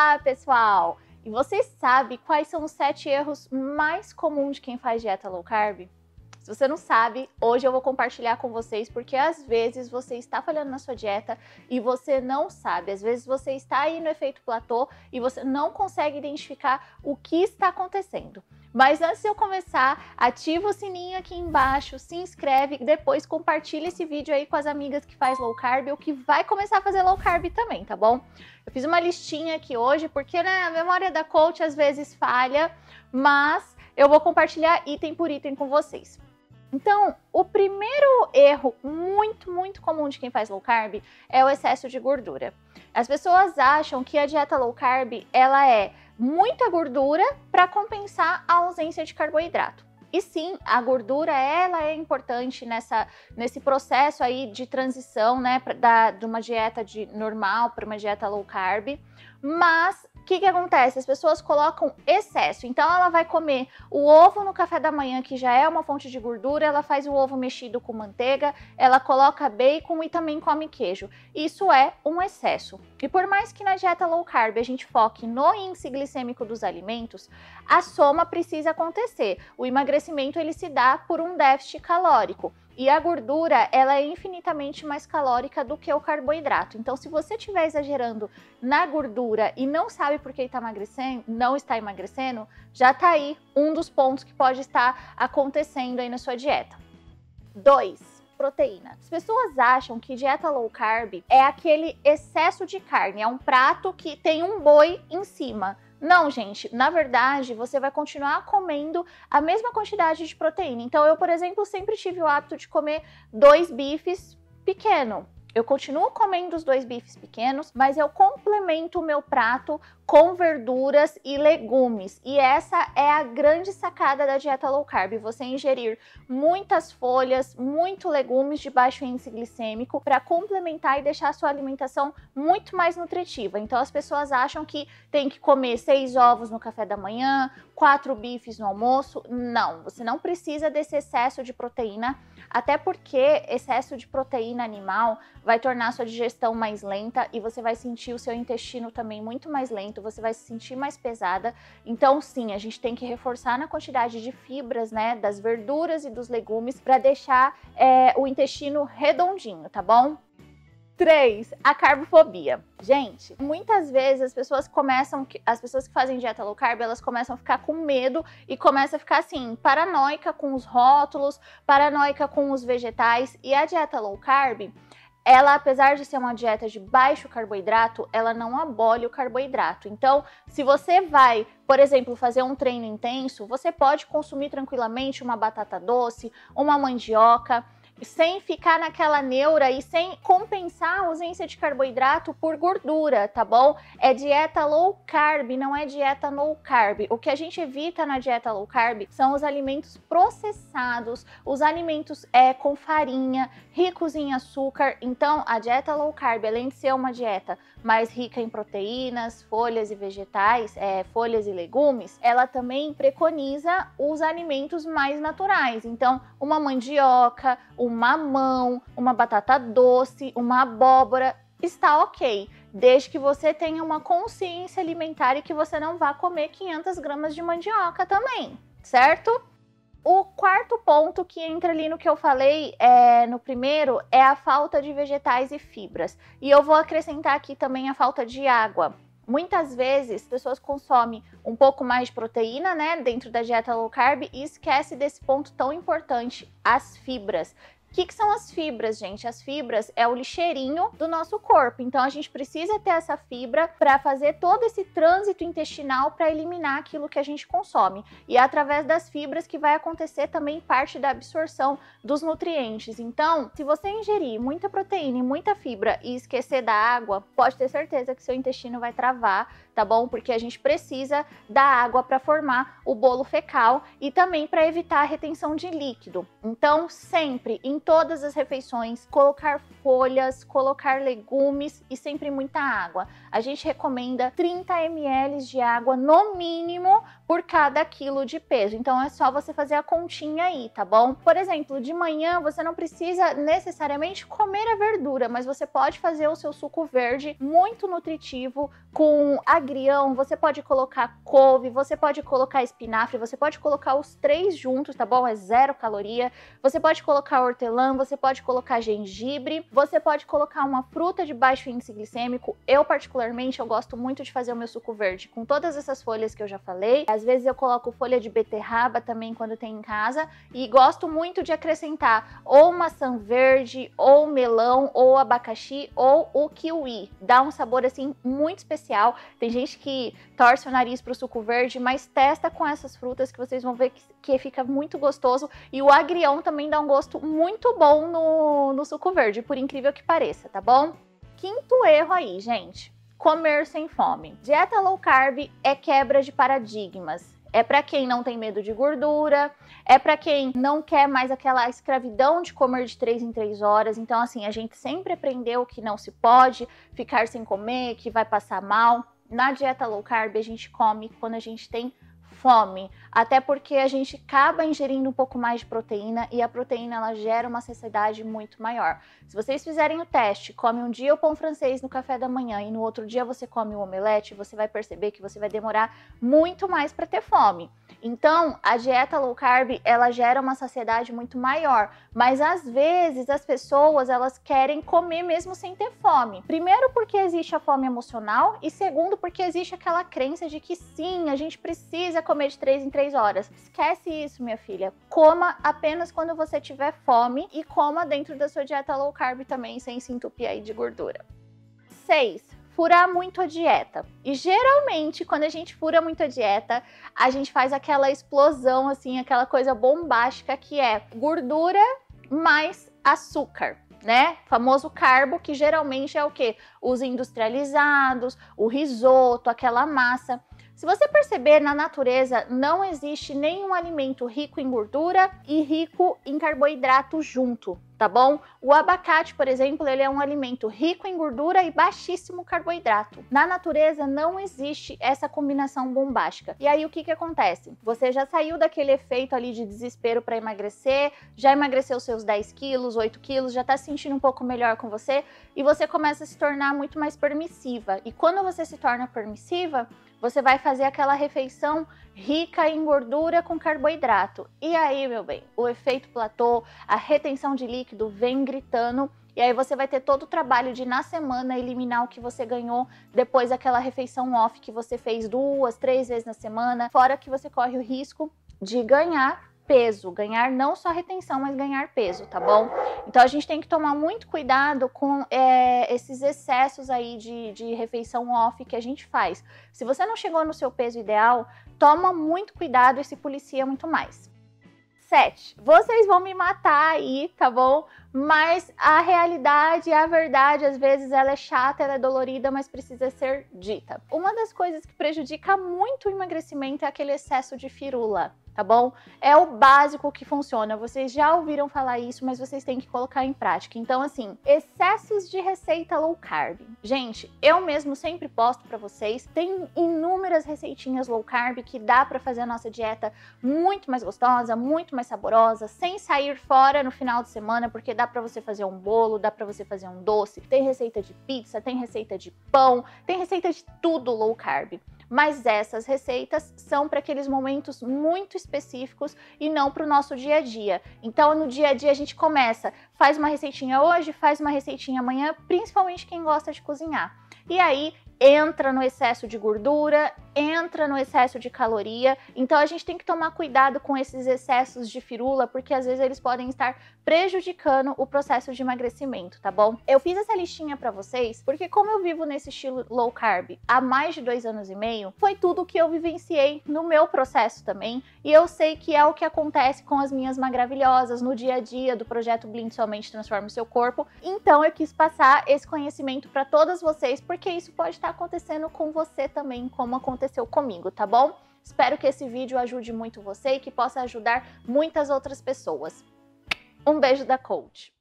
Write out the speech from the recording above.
Olá, pessoal! E você sabe quais são os 7 erros mais comuns de quem faz dieta low carb? Se você não sabe, hoje eu vou compartilhar com vocês, porque às vezes você está falhando na sua dieta e você não sabe. Às vezes você está aí no efeito platô e você não consegue identificar o que está acontecendo. Mas antes de eu começar, ativa o sininho aqui embaixo, se inscreve e depois compartilha esse vídeo aí com as amigas que faz low carb ou que vai começar a fazer low carb também, tá bom? Eu fiz uma listinha aqui hoje porque, né, a memória da coach às vezes falha, mas eu vou compartilhar item por item com vocês. Então, o primeiro erro muito comum de quem faz low carb é o excesso de gordura. As pessoas acham que a dieta low carb, ela é muita gordura para compensar a ausência de carboidrato. E sim, a gordura, ela é importante nesse processo aí de transição, né, de uma dieta normal para uma dieta low carb, mas o que acontece? As pessoas colocam excesso, então ela vai comer o ovo no café da manhã, que já é uma fonte de gordura, ela faz o ovo mexido com manteiga, ela coloca bacon e também come queijo. Isso é um excesso. E por mais que na dieta low carb a gente foque no índice glicêmico dos alimentos, a soma precisa acontecer. O emagrecimento ele se dá por um déficit calórico. E a gordura, ela é infinitamente mais calórica do que o carboidrato. Então, se você estiver exagerando na gordura e não sabe por que não está emagrecendo, já está aí um dos pontos que pode estar acontecendo aí na sua dieta. 2. Proteína. As pessoas acham que dieta low carb é aquele excesso de carne, é um prato que tem um boi em cima. Não, gente, na verdade, você vai continuar comendo a mesma quantidade de proteína. Então, eu, por exemplo, sempre tive o hábito de comer 2 bifes pequenos. Eu continuo comendo os 2 bifes pequenos, mas eu complemento o meu prato com verduras e legumes. E essa é a grande sacada da dieta low carb, você ingerir muitas folhas, muito legumes de baixo índice glicêmico para complementar e deixar a sua alimentação muito mais nutritiva. Então as pessoas acham que tem que comer 6 ovos no café da manhã, 4 bifes no almoço. Não, você não precisa desse excesso de proteína, até porque excesso de proteína animal vai tornar a sua digestão mais lenta e você vai sentir o seu intestino também muito mais lento, você vai se sentir mais pesada. Então sim, a gente tem que reforçar na quantidade de fibras, né, das verduras e dos legumes para deixar o intestino redondinho, tá bom? 3. A carbofobia. Gente, muitas vezes as pessoas que fazem dieta low carb, elas começam a ficar com medo e começam a ficar assim, paranoica com os rótulos, paranoica com os vegetais. E a dieta low carb, ela, apesar de ser uma dieta de baixo carboidrato, ela não abole o carboidrato. Então, se você vai, por exemplo, fazer um treino intenso, você pode consumir tranquilamente uma batata doce, uma mandioca, sem ficar naquela neura e sem compensar a ausência de carboidrato por gordura, tá bom? É dieta low carb, não é dieta no carb. O que a gente evita na dieta low carb são os alimentos processados, os alimentos com farinha, ricos em açúcar. Então, a dieta low carb, além de ser uma dieta mais rica em proteínas, folhas e vegetais, folhas e legumes, ela também preconiza os alimentos mais naturais. Então, uma mandioca, um mamão, uma batata doce, uma abóbora, está ok, desde que você tenha uma consciência alimentar e que você não vá comer 500 gramas de mandioca também, certo? O quarto ponto que entra ali no que eu falei no primeiro é a falta de vegetais e fibras. E eu vou acrescentar aqui também a falta de água. Muitas vezes, as pessoas consomem um pouco mais de proteína, né, dentro da dieta low carb e esquece desse ponto tão importante, as fibras. O que são as fibras, gente? As fibras é o lixeirinho do nosso corpo. Então, a gente precisa ter essa fibra para fazer todo esse trânsito intestinal para eliminar aquilo que a gente consome. E é através das fibras que vai acontecer também parte da absorção dos nutrientes. Então, se você ingerir muita proteína e muita fibra e esquecer da água, pode ter certeza que seu intestino vai travar, tá bom? Porque a gente precisa da água para formar o bolo fecal e também para evitar a retenção de líquido. Então, sempre, em todas as refeições, colocar folhas, colocar legumes e sempre muita água. A gente recomenda 30 ml de água no mínimo por cada quilo de peso. Então é só você fazer a continha aí, tá bom? Por exemplo, de manhã você não precisa necessariamente comer a verdura, mas você pode fazer o seu suco verde muito nutritivo com agrião, você pode colocar couve, você pode colocar espinafre, você pode colocar os três juntos, tá bom? É 0 caloria. Você pode colocar hortelã, você pode colocar gengibre, você pode colocar uma fruta de baixo índice glicêmico. Eu particularmente, eu gosto muito de fazer o meu suco verde com todas essas folhas que eu já falei. Às vezes eu coloco folha de beterraba também quando tem em casa e gosto muito de acrescentar ou maçã verde, ou melão, ou abacaxi, ou o kiwi. Dá um sabor assim muito especial. Tem gente que torce o nariz pro suco verde, mas testa com essas frutas que vocês vão ver que fica muito gostoso. E o agrião também dá um gosto muito bom no suco verde, por incrível que pareça, tá bom? Quinto erro aí, gente. Comer sem fome. Dieta low carb é quebra de paradigmas. É para quem não tem medo de gordura, é para quem não quer mais aquela escravidão de comer de 3 em 3 horas. Então, assim, a gente sempre aprendeu que não se pode ficar sem comer, que vai passar mal. Na dieta low carb, a gente come quando a gente tem fome, até porque a gente acaba ingerindo um pouco mais de proteína e a proteína ela gera uma saciedade muito maior. Se vocês fizerem o teste, come um dia o pão francês no café da manhã e no outro dia você come o omelete, você vai perceber que você vai demorar muito mais para ter fome. Então, a dieta low carb, ela gera uma saciedade muito maior, mas às vezes as pessoas, elas querem comer mesmo sem ter fome. Primeiro porque existe a fome emocional e segundo porque existe aquela crença de que sim, a gente precisa comer de 3 em 3 horas. Esquece isso, minha filha. Coma apenas quando você tiver fome e coma dentro da sua dieta low carb também, sem se entupir aí de gordura. 6. Furar muito a dieta. E geralmente, quando a gente fura muito a dieta, a gente faz aquela explosão, assim, aquela coisa bombástica que é gordura mais açúcar, né? Famoso carbo, que geralmente é o quê? Os industrializados, o risoto, aquela massa. Se você perceber, na natureza não existe nenhum alimento rico em gordura e rico em carboidrato junto, tá bom? O abacate, por exemplo, ele é um alimento rico em gordura e baixíssimo carboidrato. Na natureza não existe essa combinação bombástica. E aí o que acontece? Você já saiu daquele efeito ali de desespero para emagrecer, já emagreceu seus 10 quilos, 8 quilos, já tá se sentindo um pouco melhor com você e você começa a se tornar muito mais permissiva. E quando você se torna permissiva, você vai fazer aquela refeição rica em gordura com carboidrato. E aí, meu bem, o efeito platô, a retenção de líquido vem gritando. E aí você vai ter todo o trabalho de, na semana, eliminar o que você ganhou depois daquela refeição off que você fez 2, 3 vezes na semana. Fora que você corre o risco de ganhar peso, ganhar não só retenção, mas ganhar peso, tá bom? Então a gente tem que tomar muito cuidado com esses excessos aí de refeição off que a gente faz. Se você não chegou no seu peso ideal, toma muito cuidado e se policia muito mais. 7. Vocês vão me matar aí, tá bom? Mas a realidade, a verdade, às vezes ela é chata, ela é dolorida, mas precisa ser dita. Uma das coisas que prejudica muito o emagrecimento é aquele excesso de firula, tá bom? É o básico que funciona. Vocês já ouviram falar isso, mas vocês têm que colocar em prática. Então, assim, excessos de receita low carb. Gente, eu mesmo sempre posto pra vocês, tem inúmeras receitinhas low carb que dá pra fazer a nossa dieta muito mais gostosa, muito mais saborosa, sem sair fora no final de semana, porque dá pra você fazer um bolo, dá pra você fazer um doce, tem receita de pizza, tem receita de pão, tem receita de tudo low carb. Mas essas receitas são para aqueles momentos muito específicos e não para o nosso dia a dia. Então, no dia a dia a gente começa, faz uma receitinha hoje, faz uma receitinha amanhã, principalmente quem gosta de cozinhar. E aí entra no excesso de gordura, entra no excesso de caloria. Então a gente tem que tomar cuidado com esses excessos de firula, porque às vezes eles podem estar prejudicando o processo de emagrecimento, tá bom? Eu fiz essa listinha pra vocês, porque como eu vivo nesse estilo low carb há mais de 2 anos e meio, foi tudo que eu vivenciei no meu processo também, e eu sei que é o que acontece com as minhas magravilhosas no dia a dia do projeto Blind Somente Transforma o Seu Corpo. Então eu quis passar esse conhecimento para todas vocês, porque isso pode estar acontecendo com você também, como aconteceu comigo, tá bom? Espero que esse vídeo ajude muito você e que possa ajudar muitas outras pessoas. Um beijo da Coach!